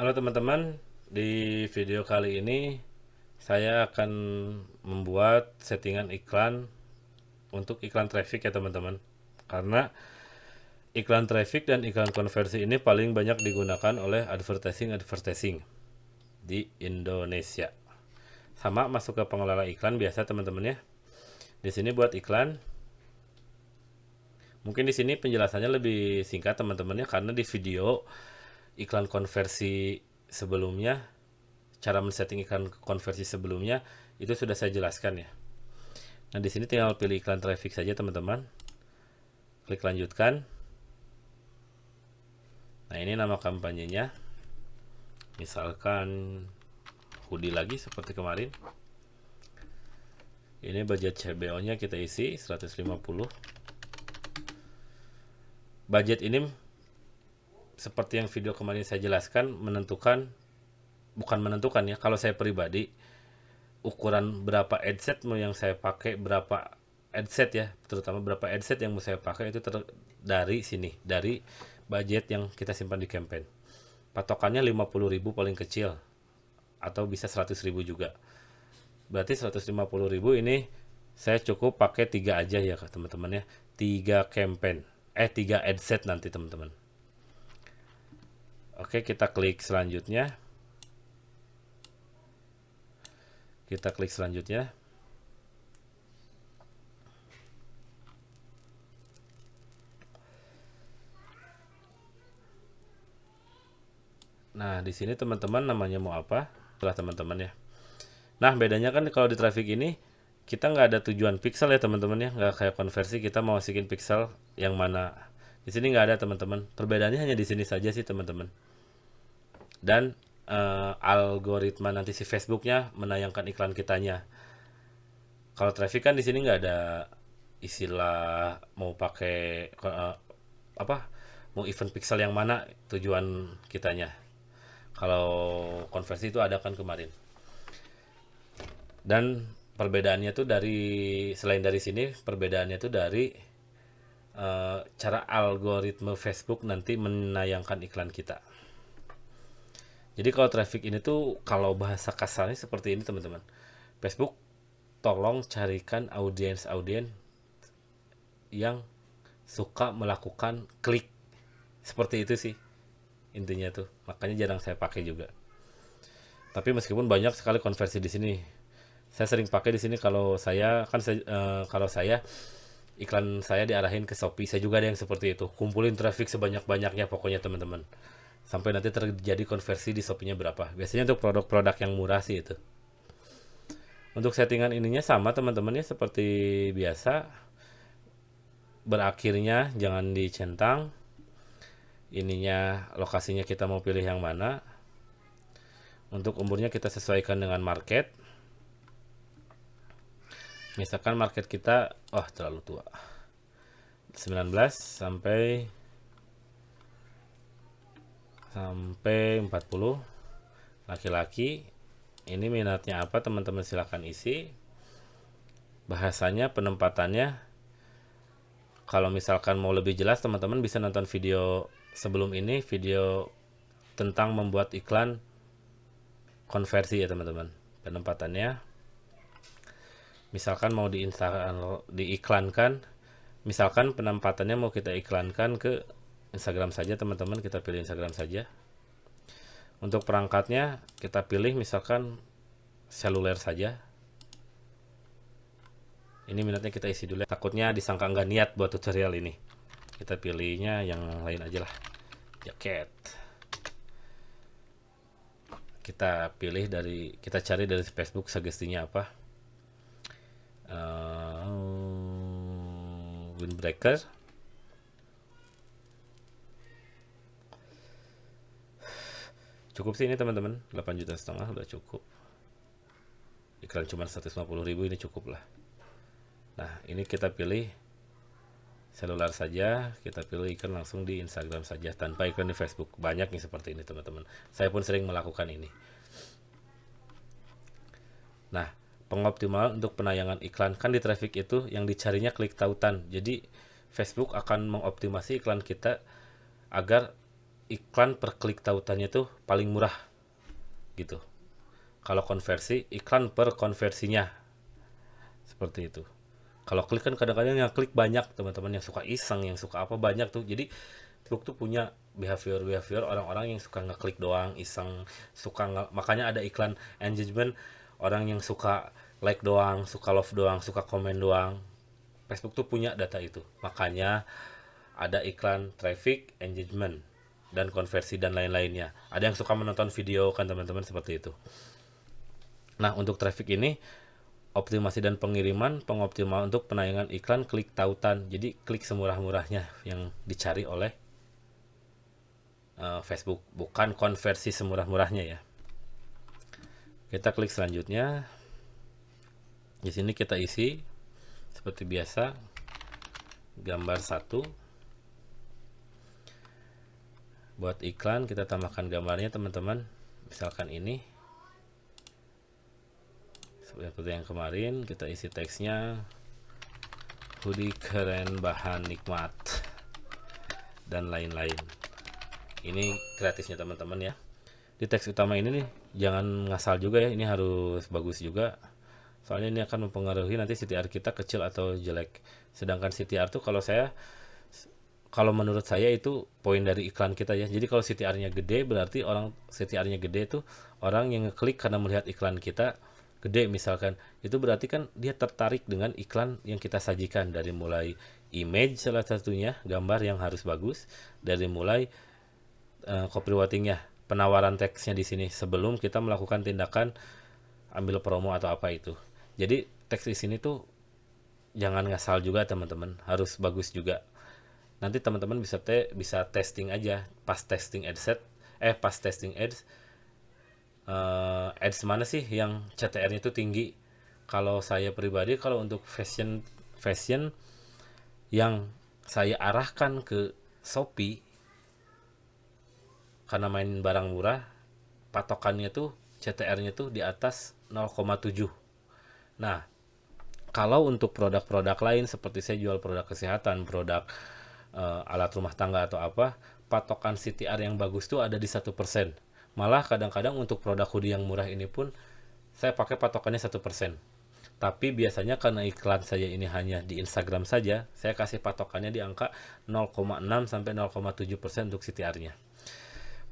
Halo teman-teman, di video kali ini saya akan membuat settingan iklan untuk iklan traffic ya teman-teman. Karena iklan traffic dan iklan konversi ini paling banyak digunakan oleh advertising di Indonesia. Sama masuk ke pengelola iklan biasa teman-teman ya. Di sini buat iklan. Mungkin di sini penjelasannya lebih singkat teman-teman ya, karena di video iklan konversi sebelumnya, cara men-setting iklan konversi sebelumnya itu sudah saya jelaskan ya. Nah, di sini tinggal pilih iklan traffic saja teman-teman. Klik lanjutkan. Nah, ini nama kampanyenya. Misalkan hoodie lagi seperti kemarin. Ini budget CBO-nya kita isi 150. Budget ini seperti yang video kemarin saya jelaskan bukan menentukan ya. Kalau saya pribadi, ukuran berapa adset mau yang saya pakai, berapa adset ya, terutama berapa adset yang mau saya pakai itu dari sini, dari budget yang kita simpan di campaign. Patokannya 50.000 paling kecil, atau bisa 100.000 juga. Berarti 150.000 ini saya cukup pakai 3 aja ya teman-teman ya. 3 campaign, 3 adset nanti teman-teman. Oke, kita klik selanjutnya. Nah, di sini teman-teman namanya mau apa? Setelah teman-teman ya. Nah, bedanya kan kalau di traffic ini kita nggak ada tujuan pixel ya teman-teman ya, nggak kayak konversi kita mau masukin pixel yang mana. Di sini nggak ada teman-teman. Perbedaannya hanya di sini saja sih teman-teman. Dan algoritma nanti si Facebooknya menayangkan iklan kitanya. Kalau traffic kan di sini nggak ada istilah mau pakai apa, mau event pixel yang mana tujuan kitanya. Kalau konversi itu ada kan kemarin. Dan perbedaannya tuh selain dari sini, perbedaannya tuh dari cara algoritma Facebook nanti menayangkan iklan kita. Jadi kalau traffic ini tuh, kalau bahasa kasarnya seperti ini teman-teman. Facebook tolong carikan audiens yang suka melakukan klik. Seperti itu sih intinya tuh. Makanya jarang saya pakai juga. Tapi meskipun banyak sekali konversi di sini, saya sering pakai di sini kalau saya iklan saya diarahin ke Shopee. Saya juga ada yang seperti itu. Kumpulin traffic sebanyak-banyaknya pokoknya teman-teman. Sampai nanti terjadi konversi di Shopee-nya berapa. Biasanya untuk produk-produk yang murah sih itu. Untuk settingan ininya sama teman-teman ya, seperti biasa. Berakhirnya jangan dicentang. Ininya lokasinya kita mau pilih yang mana. Untuk umurnya kita sesuaikan dengan market. Misalkan market kita terlalu tua. 19 sampai 40. Laki-laki. Ini minatnya apa teman-teman, silahkan isi. Bahasanya, penempatannya. Kalau misalkan mau lebih jelas teman-teman bisa nonton video sebelum ini, video tentang membuat iklan konversi ya teman-teman. Penempatannya, misalkan mau diiklankan, misalkan penempatannya mau kita iklankan ke Instagram saja teman-teman, kita pilih Instagram saja. Untuk perangkatnya kita pilih misalkan seluler saja. Ini minatnya kita isi dulu. Takutnya disangka nggak niat buat tutorial ini. Kita pilihnya yang lain aja lah. Jaket. Kita cari dari Facebook sugestinya apa. Windbreaker. Cukup sih ini teman-teman, 8,5 juta udah cukup. Iklan cuma 150.000 ini cukup lah. Nah, ini kita pilih seluler saja, kita pilih iklan langsung di Instagram saja tanpa iklan di Facebook. Banyak nih seperti ini teman-teman. Saya pun sering melakukan ini. Nah, pengoptimalan untuk penayangan iklan kan di traffic itu yang dicarinya klik tautan. Jadi Facebook akan mengoptimasi iklan kita agar iklan per klik tautannya tuh paling murah gitu. Kalau konversi, iklan per konversinya seperti itu. Kalau klik kan kadang-kadang yang klik banyak, teman-teman yang suka iseng, yang suka apa banyak tuh. Jadi Facebook tuh punya behavior orang-orang yang suka ngeklik doang, iseng, makanya ada iklan engagement, orang yang suka like doang, suka love doang, suka komen doang. Facebook tuh punya data itu. Makanya ada iklan traffic, engagement, dan konversi dan lain-lainnya. Ada yang suka menonton video kan teman-teman seperti itu. Nah, untuk traffic ini optimasi dan pengiriman, pengoptimal untuk penayangan iklan klik tautan. Jadi klik semurah-murahnya yang dicari oleh Facebook, bukan konversi semurah-murahnya ya. Kita klik selanjutnya. Di sini kita isi seperti biasa gambar 1. Buat iklan kita tambahkan gambarnya teman-teman. Misalkan ini. Seperti yang kemarin kita isi teksnya, hoodie keren bahan nikmat dan lain-lain. Ini kreatifnya teman-teman ya. Di teks utama ini nih jangan ngasal juga ya, ini harus bagus juga. Soalnya ini akan mempengaruhi nanti CTR kita kecil atau jelek. Sedangkan CTR tuh kalau menurut saya itu poin dari iklan kita ya. Jadi kalau CTR-nya gede berarti CTR-nya gede tuh orang yang ngeklik karena melihat iklan kita gede misalkan, itu berarti kan dia tertarik dengan iklan yang kita sajikan, dari mulai image salah satunya, gambar yang harus bagus, dari mulai copywritingnya, penawaran teksnya di sini sebelum kita melakukan tindakan ambil promo atau apa itu. Jadi teks di sini tuh jangan ngasal juga teman-teman, harus bagus juga. Nanti teman-teman bisa testing aja pas testing ads ads mana sih yang CTR-nya itu tinggi. Kalau saya pribadi, kalau untuk fashion yang saya arahkan ke Shopee karena main barang murah, patokannya tuh CTR-nya tuh di atas 0,7. Nah, kalau untuk produk-produk lain seperti saya jual produk kesehatan, produk alat rumah tangga atau apa, patokan CTR yang bagus tuh ada di 1%. Malah kadang-kadang untuk produk hoodie yang murah ini pun saya pakai patokannya 1%. Tapi biasanya karena iklan saya ini hanya di Instagram saja, saya kasih patokannya di angka 0,6 sampai 0,7% untuk CTR-nya.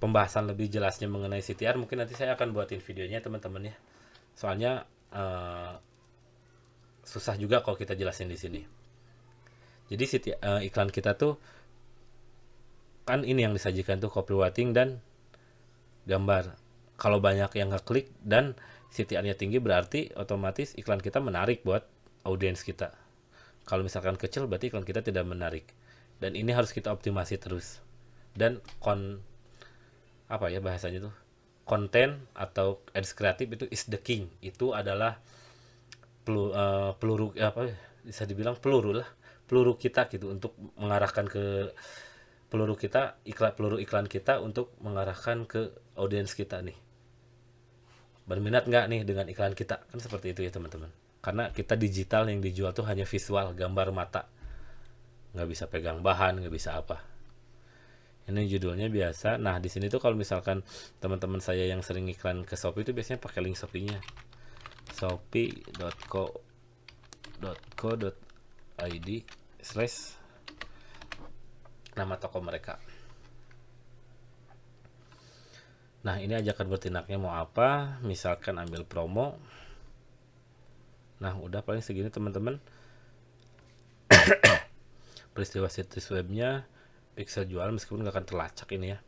Pembahasan lebih jelasnya mengenai CTR mungkin nanti saya akan buatin videonya teman-teman ya. Soalnya susah juga kalau kita jelasin di sini. Jadi iklan kita tuh kan ini yang disajikan tuh copywriting dan gambar. Kalau banyak yang ngeklik dan CTR-nya tinggi berarti otomatis iklan kita menarik buat audiens kita. Kalau misalkan kecil berarti iklan kita tidak menarik. Dan ini harus kita optimasi terus. Dan bahasanya tuh? Konten atau ads kreatif itu is the king. Itu adalah peluru bisa dibilang peluru kita gitu untuk mengarahkan ke peluru iklan kita untuk mengarahkan ke audiens kita nih. Berminat nggak nih dengan iklan kita? Kan seperti itu ya teman-teman. Karena kita digital, yang dijual tuh hanya visual, gambar mata. Nggak bisa pegang bahan, nggak bisa apa. Ini judulnya biasa. Nah di sini tuh kalau misalkan teman-teman saya yang sering iklan ke Shopee itu biasanya pakai link Shopee-nya. shopee.co.id/nama toko mereka. Nah ini ajakan bertindaknya mau apa, misalkan ambil promo. Nah udah paling segini teman-teman. Peristiwa situs webnya, pixel jual meskipun gak akan terlacak ini ya.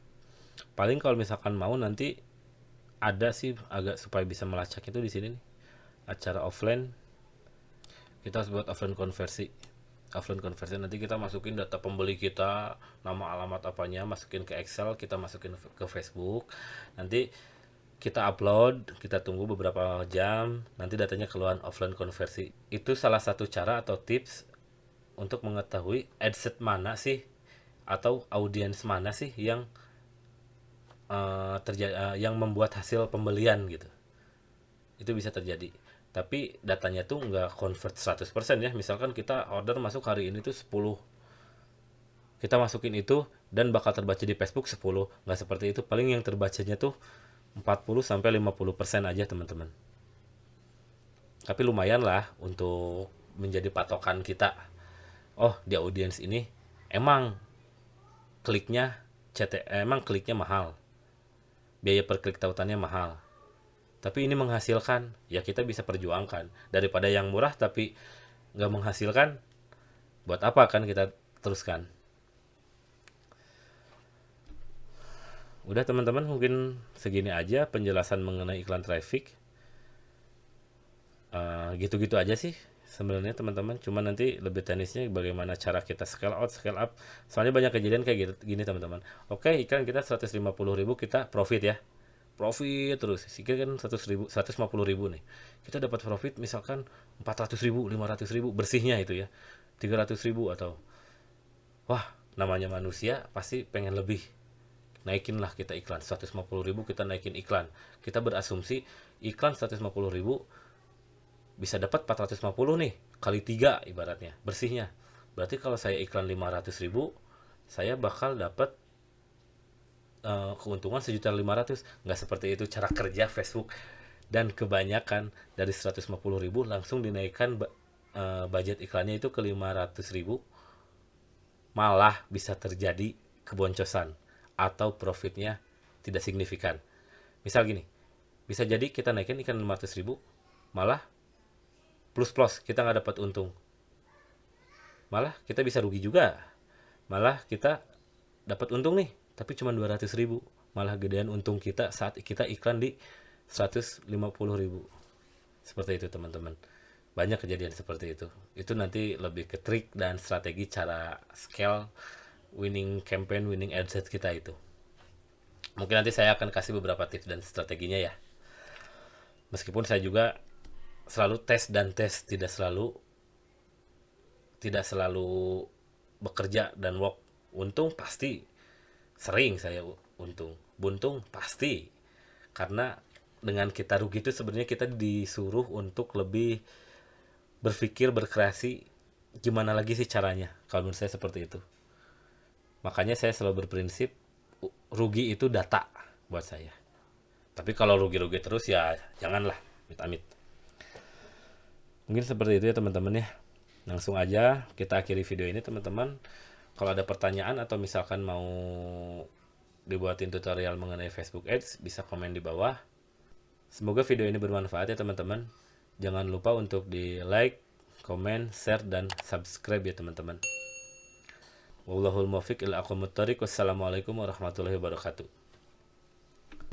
Paling kalau misalkan mau nanti ada sih agak supaya bisa melacak itu di sini nih. Acara offline, kita harus buat offline konversi nanti kita masukin data pembeli kita, nama alamat apanya, masukin ke Excel, kita masukin ke Facebook, nanti kita upload, kita tunggu beberapa jam, nanti datanya keluar offline konversi. Itu salah satu cara atau tips untuk mengetahui adset mana sih atau audiens mana sih yang yang membuat hasil pembelian gitu. Itu bisa terjadi. Tapi datanya tuh nggak convert 100% ya. Misalkan kita order masuk hari ini tuh 10. Kita masukin itu dan bakal terbaca di Facebook 10. Nggak seperti itu, paling yang terbacanya tuh 40-50% aja teman-teman. Tapi lumayan lah untuk menjadi patokan kita. Oh, di audiens ini emang kliknya emang kliknya mahal. Biaya per klik tautannya mahal. Tapi ini menghasilkan, ya kita bisa perjuangkan. Daripada yang murah tapi nggak menghasilkan, buat apa kan kita teruskan. Udah teman-teman, mungkin segini aja penjelasan mengenai iklan traffic. Gitu-gitu aja sih sebenarnya teman-teman, cuma nanti lebih teknisnya bagaimana cara kita scale out scale up, soalnya banyak kejadian kayak gitu gini teman-teman. Oke, iklan kita 150.000, kita profit ya, profit terus sikit kan 100.000 150.000 nih, kita dapat profit misalkan 400.000 500.000 bersihnya itu ya, 300.000 atau wah, namanya manusia pasti pengen lebih, naikin lah kita iklan 150.000, kita naikin iklan, kita berasumsi iklan 150.000 bisa dapat 450 nih, kali 3 ibaratnya bersihnya. Berarti kalau saya iklan 500.000, saya bakal dapat keuntungan 1.500.000. Nggak seperti itu cara kerja Facebook, dan kebanyakan dari 150.000 langsung dinaikkan budget iklannya itu ke 500.000, malah bisa terjadi keboncosan atau profitnya tidak signifikan. Misal gini, bisa jadi kita naikin iklan 500.000, malah plus kita nggak dapat untung, malah kita bisa rugi juga, malah kita dapat untung nih tapi cuma 200.000, malah gedean untung kita saat kita iklan di 150.000. Seperti itu teman-teman, banyak kejadian seperti itu nanti lebih ke trik dan strategi cara scale winning campaign, winning adset kita itu. Mungkin nanti saya akan kasih beberapa tips dan strateginya ya, meskipun saya juga selalu tes dan tes, tidak selalu bekerja dan work. Untung pasti sering saya untung, buntung pasti, karena dengan kita rugi itu sebenarnya kita disuruh untuk lebih berpikir, berkreasi gimana lagi sih caranya. Kalau menurut saya seperti itu, makanya saya selalu berprinsip rugi itu data buat saya. Tapi kalau rugi-rugi terus ya janganlah, amit-amit. Mungkin seperti itu ya teman-teman ya. Langsung aja kita akhiri video ini teman-teman. Kalau ada pertanyaan atau misalkan mau dibuatin tutorial mengenai Facebook Ads, bisa komen di bawah. Semoga video ini bermanfaat ya teman-teman. Jangan lupa untuk di like, komen, share, dan subscribe ya teman-teman. Wallahul muwaffiq ila aqwamit thoriq. Wassalamualaikum warahmatullahi wabarakatuh.